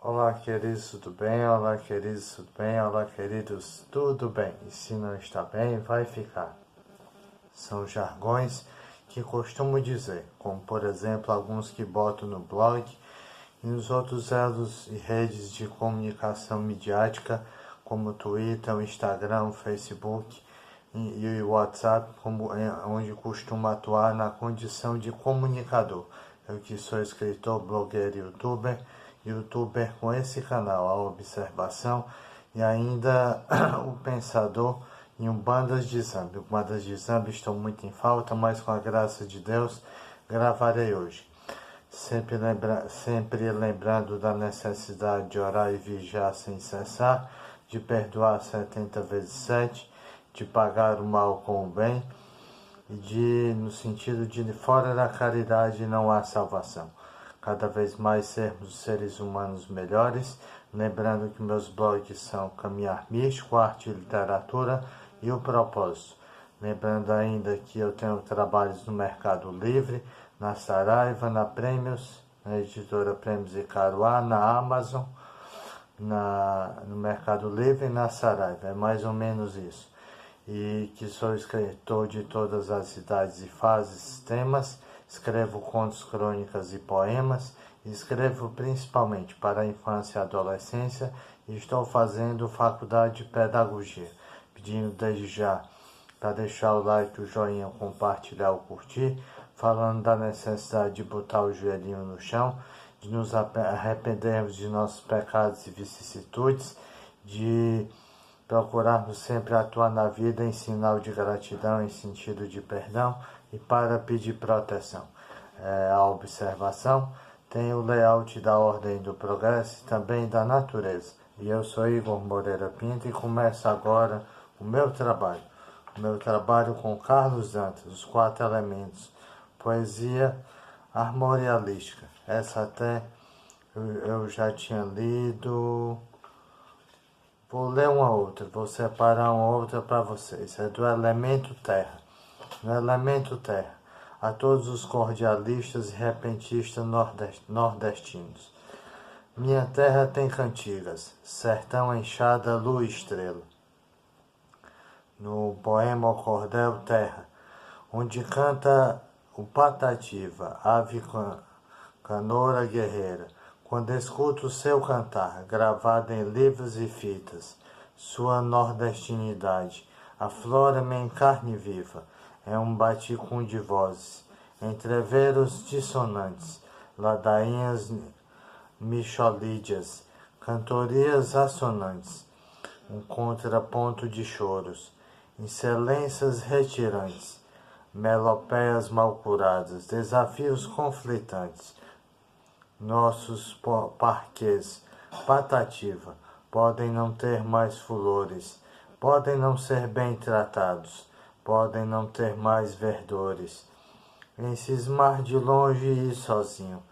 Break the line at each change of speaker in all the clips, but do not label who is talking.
Olá, queridos, tudo bem? Olá, queridos, tudo bem? Olá, queridos, tudo bem? E se não está bem, vai ficar. São jargões que costumo dizer, como por exemplo alguns que boto no blog e nos outros elos e redes de comunicação midiática, como o Twitter, o Instagram, o Facebook e o WhatsApp, onde costumo atuar na condição de comunicador. Eu que sou escritor, blogueiro e youtuber com esse canal, a observação e ainda o pensador e um bandas de samba. Bandas de samba estão muito em falta, mas com a graça de Deus gravarei hoje. Sempre lembrando da necessidade de orar e vigiar sem cessar, de perdoar 70 vezes 7, de pagar o mal com o bem, e no sentido de fora da caridade não há salvação. Cada vez mais sermos seres humanos melhores, lembrando que meus blogs são Caminhar Místico, Arte e Literatura e o Propósito. Lembrando ainda que eu tenho trabalhos no Mercado Livre, na Saraiva, na Prêmios, na editora Prêmios e Caruá, na Amazon, no Mercado Livre e na Saraiva. É mais ou menos isso. E que sou escritor de todas as idades e fases, temas, escrevo contos, crônicas e poemas, e escrevo principalmente para a infância e adolescência, e estou fazendo faculdade de pedagogia, pedindo desde já para deixar o like, o joinha, o compartilhar, o curtir, falando da necessidade de botar o joelhinho no chão, de nos arrependermos de nossos pecados e vicissitudes, de procurarmos sempre atuar na vida em sinal de gratidão, em sentido de perdão e para pedir proteção. A observação tem o layout da ordem do progresso e também da natureza. E eu sou Igor Moreira Pinto e começo agora o meu trabalho. O meu trabalho com Carlos Dantas, Os Quatro Elementos, poesia armorialística. Essa até eu já tinha lido. Vou ler uma outra, vou separar uma outra para vocês. É do elemento terra. No elemento terra, a todos os cordialistas e repentistas nordestinos. Minha terra tem cantigas, sertão enxada, lua e estrela. No poema O Cordel Terra, onde canta o patativa, ave canoura guerreira, quando escuto o seu cantar, gravado em livros e fitas, sua nordestinidade aflora-me em carne viva, é um baticum de vozes, entreveros dissonantes, ladainhas micholídeas, cantorias assonantes, um contraponto de choros, excelências retirantes, melopeias malcuradas, desafios conflitantes. Nossos parquês, patativa, podem não ter mais flores, podem não ser bem tratados, podem não ter mais verdores. Em cismar de longe e sozinho,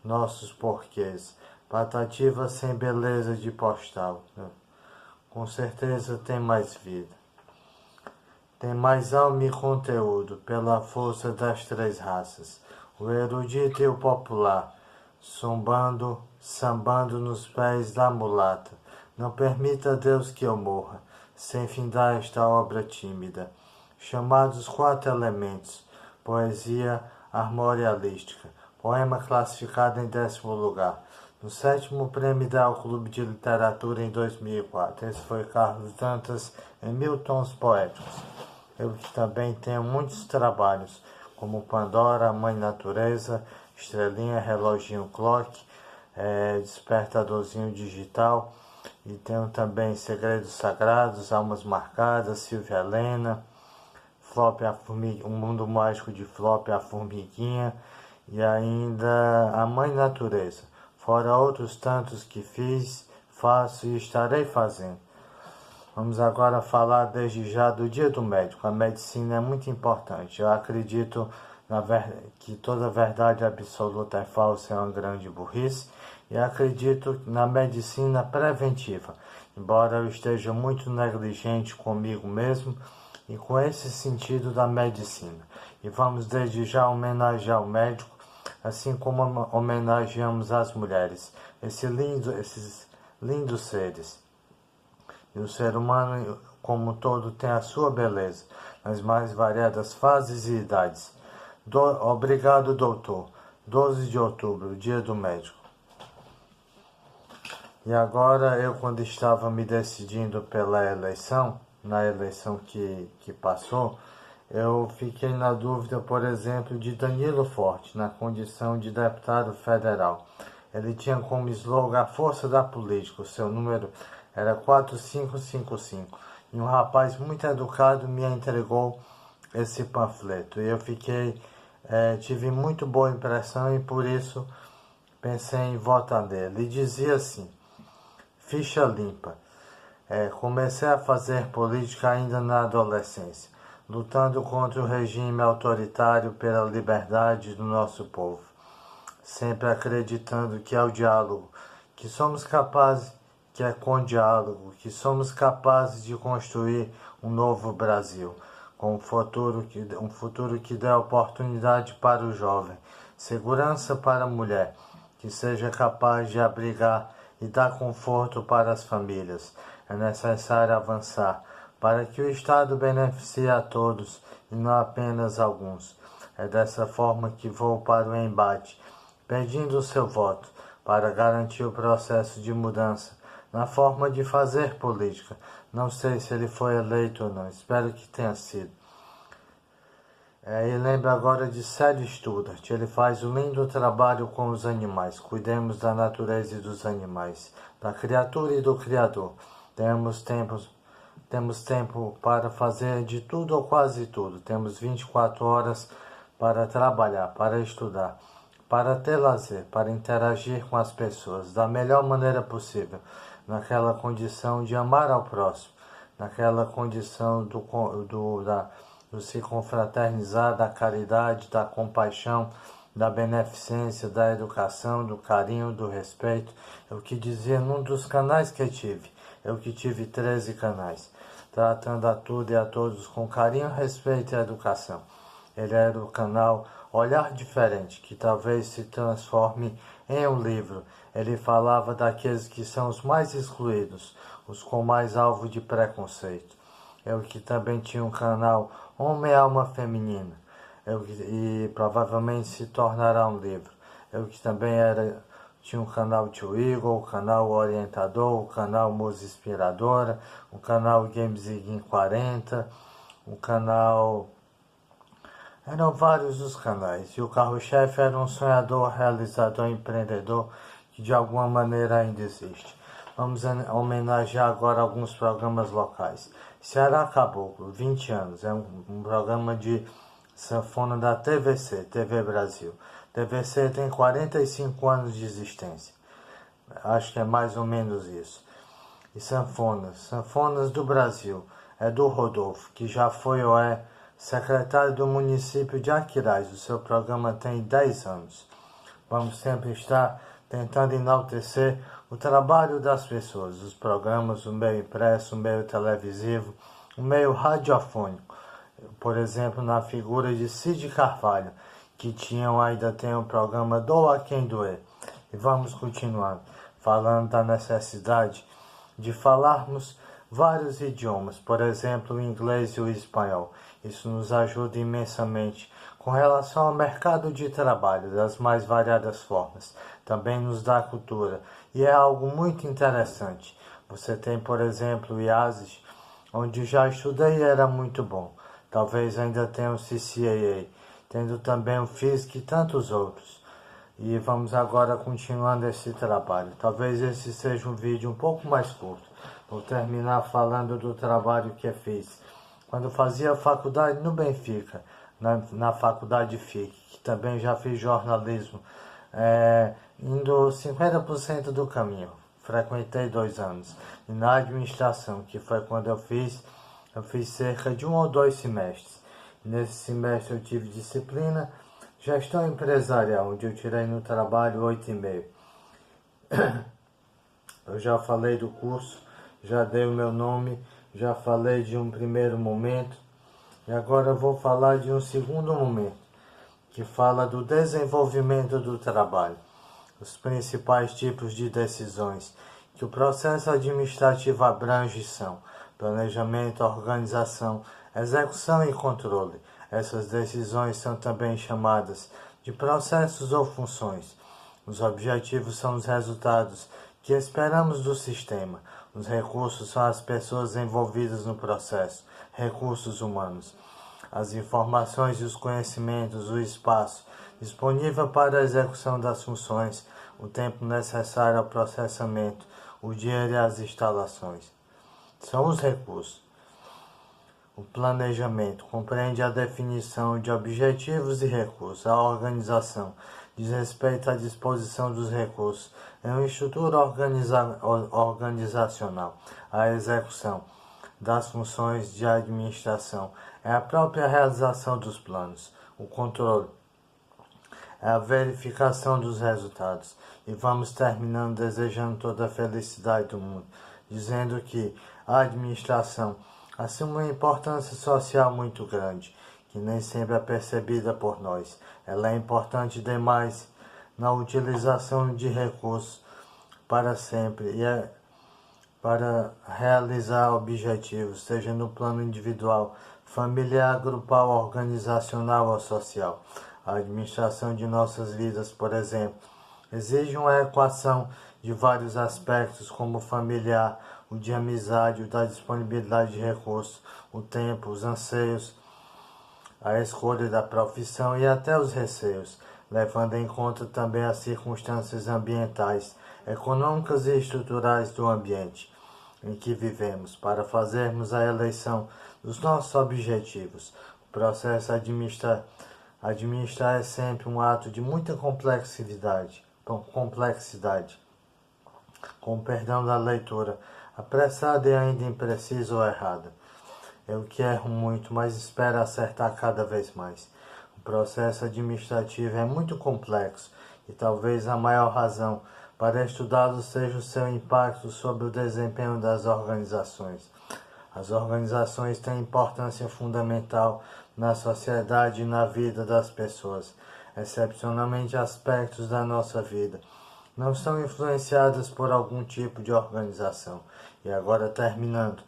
nossos porquês, patativa sem beleza de postal, com certeza tem mais vida. Tem mais alma e conteúdo pela força das três raças, o erudito e o popular, sambando nos pés da mulata. Não permita, Deus, que eu morra, sem findar esta obra tímida. Chamados Quatro Elementos, poesia armorialística, poema classificado em 10º lugar, no 7º Prêmio Ideal Clube de Literatura em 2004. Esse foi Carlos Dantas, em 1000 tons poéticos. Eu que também tenho muitos trabalhos, como Pandora, Mãe Natureza, Estrelinha, Reloginho Clock, Despertadorzinho Digital, e tenho também Segredos Sagrados, Almas Marcadas, Silvia Helena, Flop, Um Mundo Mágico de Flop, a Formiguinha, e ainda A Mãe Natureza, fora outros tantos que fiz, faço e estarei fazendo. Vamos agora falar desde já do Dia do Médico. A medicina é muito importante. Eu acredito que toda verdade absoluta é falsa, é uma grande burrice, e acredito na medicina preventiva, embora eu esteja muito negligente comigo mesmo e com esse sentido da medicina. E vamos desde já homenagear o médico, assim como homenageamos as mulheres, esses lindos seres. E o ser humano, como um todo, tem a sua beleza, nas mais variadas fases e idades. Obrigado, doutor. 12 de outubro, dia do médico. E agora, eu quando estava me decidindo pela eleição, na eleição que passou, eu fiquei na dúvida, por exemplo, de Danilo Forte, na condição de deputado federal. Ele tinha como slogan a força da política, o seu número era 4555. E um rapaz muito educado me entregou esse panfleto. E eu tive muito boa impressão e por isso pensei em votar nele. Ele dizia assim: ficha limpa. Comecei a fazer política ainda na adolescência, lutando contra o regime autoritário pela liberdade do nosso povo, sempre acreditando que é o diálogo, que somos capazes, que é com diálogo, que somos capazes de construir um novo Brasil, com um futuro que dê oportunidade para o jovem, segurança para a mulher, que seja capaz de abrigar e dar conforto para as famílias. É necessário avançar para que o Estado beneficie a todos e não apenas alguns. É dessa forma que vou para o embate, pedindo o seu voto para garantir o processo de mudança na forma de fazer política. Não sei se ele foi eleito ou não, espero que tenha sido. E lembro agora de Célio Studart. Ele faz um lindo trabalho com os animais. Cuidemos da natureza e dos animais, da criatura e do Criador. Temos tempo para fazer de tudo ou quase tudo. Temos 24 horas para trabalhar, para estudar, para ter lazer, para interagir com as pessoas da melhor maneira possível, naquela condição de amar ao próximo, naquela condição do se confraternizar, da caridade, da compaixão, da beneficência, da educação, do carinho, do respeito. É o que dizia num dos canais que eu tive. Eu que tive 13 canais, tratando a tudo e a todos com carinho, respeito e educação. Ele era o canal Olhar Diferente, que talvez se transforme em um livro. Ele falava daqueles que são os mais excluídos, os com mais alvo de preconceito. Eu que também tinha um canal Homem e Alma Feminina, e provavelmente se tornará um livro. Eu que também tinha um canal Tio Igor, o canal Orientador, o canal Música Inspiradora, o canal Games em 40, o canal... Eram vários os canais, e o carro-chefe era um sonhador, realizador, empreendedor, que de alguma maneira ainda existe. Vamos homenagear agora alguns programas locais. Ceará Caboclo, 20 anos, é um programa de sanfona da TVC, TV Brasil. TVC tem 45 anos de existência. Acho que é mais ou menos isso. E Sanfonas do Brasil, é do Rodolfo, que já foi ou é secretário do município de Aquiraz. O seu programa tem 10 anos. Vamos sempre estar tentando enaltecer o trabalho das pessoas, os programas, o meio impresso, o meio televisivo, o meio radiofônico. Por exemplo, na figura de Cid Carvalho, que ainda tem um programa Doa Quem Doer. E vamos continuando, falando da necessidade de falarmos vários idiomas, por exemplo, o inglês e o espanhol. Isso nos ajuda imensamente com relação ao mercado de trabalho, das mais variadas formas. Também nos dá cultura e é algo muito interessante. Você tem, por exemplo, o IASES, onde já estudei e era muito bom. Talvez ainda tenha o CCAA, tendo também o FISC e tantos outros. E vamos agora continuando esse trabalho. Talvez esse seja um vídeo um pouco mais curto. Vou terminar falando do trabalho que eu fiz quando fazia faculdade no Benfica, na faculdade FIC, que também já fiz jornalismo, indo 50% do caminho. Frequentei 2 anos. E na administração, que foi quando eu fiz cerca de 1 ou 2 semestres. Nesse semestre eu tive disciplina, gestão empresarial, onde eu tirei no trabalho 8,5. Eu já falei do curso, já dei o meu nome, já falei de um primeiro momento, e agora eu vou falar de um segundo momento, que fala do desenvolvimento do trabalho, os principais tipos de decisões que o processo administrativo abrange são planejamento, organização, execução e controle. Essas decisões são também chamadas de processos ou funções. Os objetivos são os resultados que esperamos do sistema. Os recursos são as pessoas envolvidas no processo, recursos humanos. As informações e os conhecimentos, o espaço disponível para a execução das funções, o tempo necessário ao processamento, o dinheiro e as instalações. São os recursos. O planejamento compreende a definição de objetivos e recursos. A organização diz respeito à disposição dos recursos em uma estrutura organizacional. A execução das funções de administração é a própria realização dos planos. O controle é a verificação dos resultados. E vamos terminando desejando toda a felicidade do mundo, dizendo que a administração assume uma importância social muito grande, que nem sempre é percebida por nós. Ela é importante demais na utilização de recursos para sempre e para realizar objetivos, seja no plano individual, familiar, grupal, organizacional ou social. A administração de nossas vidas, por exemplo, exige uma equação de vários aspectos, como o familiar, o de amizade, o da disponibilidade de recursos, o tempo, os anseios, a escolha da profissão e até os receios, levando em conta também as circunstâncias ambientais, econômicas e estruturais do ambiente em que vivemos, para fazermos a eleição dos nossos objetivos. O processo administrar é sempre um ato de muita complexidade, com perdão da leitura, apressada e ainda imprecisa ou errada. Eu que erro muito, mas espero acertar cada vez mais. O processo administrativo é muito complexo e talvez a maior razão para estudá-lo seja o seu impacto sobre o desempenho das organizações. As organizações têm importância fundamental na sociedade e na vida das pessoas. Excepcionalmente, aspectos da nossa vida não são influenciadas por algum tipo de organização. E agora, terminando,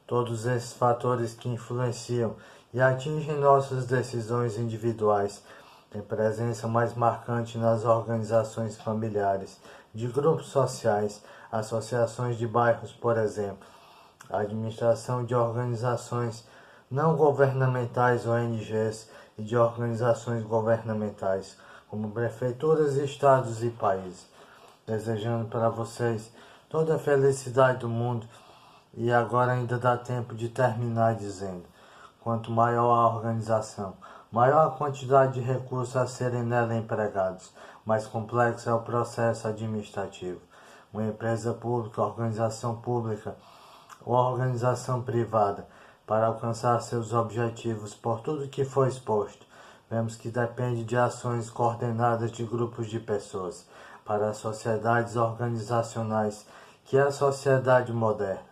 todos esses fatores que influenciam e atingem nossas decisões individuais têm presença mais marcante nas organizações familiares, de grupos sociais, associações de bairros, por exemplo, a administração de organizações não governamentais, ONGs, e de organizações governamentais, como prefeituras, estados e países. Desejando para vocês toda a felicidade do mundo. E agora ainda dá tempo de terminar dizendo: quanto maior a organização, maior a quantidade de recursos a serem nela empregados, mais complexo é o processo administrativo. Uma empresa pública, organização pública ou organização privada, para alcançar seus objetivos por tudo que foi exposto, vemos que depende de ações coordenadas de grupos de pessoas, para as sociedades organizacionais, que é a sociedade moderna.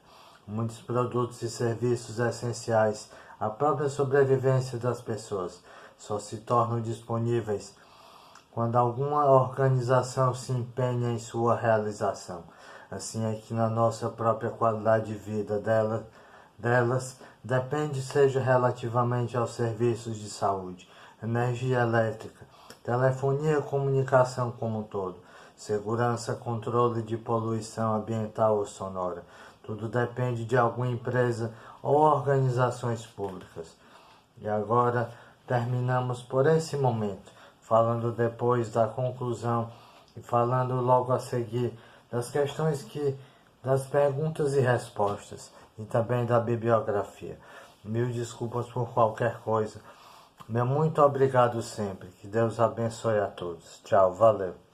Muitos produtos e serviços essenciais à própria sobrevivência das pessoas só se tornam disponíveis quando alguma organização se empenha em sua realização. Assim é que na nossa própria qualidade de vida delas depende, seja relativamente aos serviços de saúde, energia elétrica, telefonia e comunicação como um todo, segurança, controle de poluição ambiental ou sonora. Tudo depende de alguma empresa ou organizações públicas. E agora terminamos por esse momento, falando depois da conclusão e falando logo a seguir das das perguntas e respostas e também da bibliografia. Mil desculpas por qualquer coisa. Meu muito obrigado sempre. Que Deus abençoe a todos. Tchau, valeu.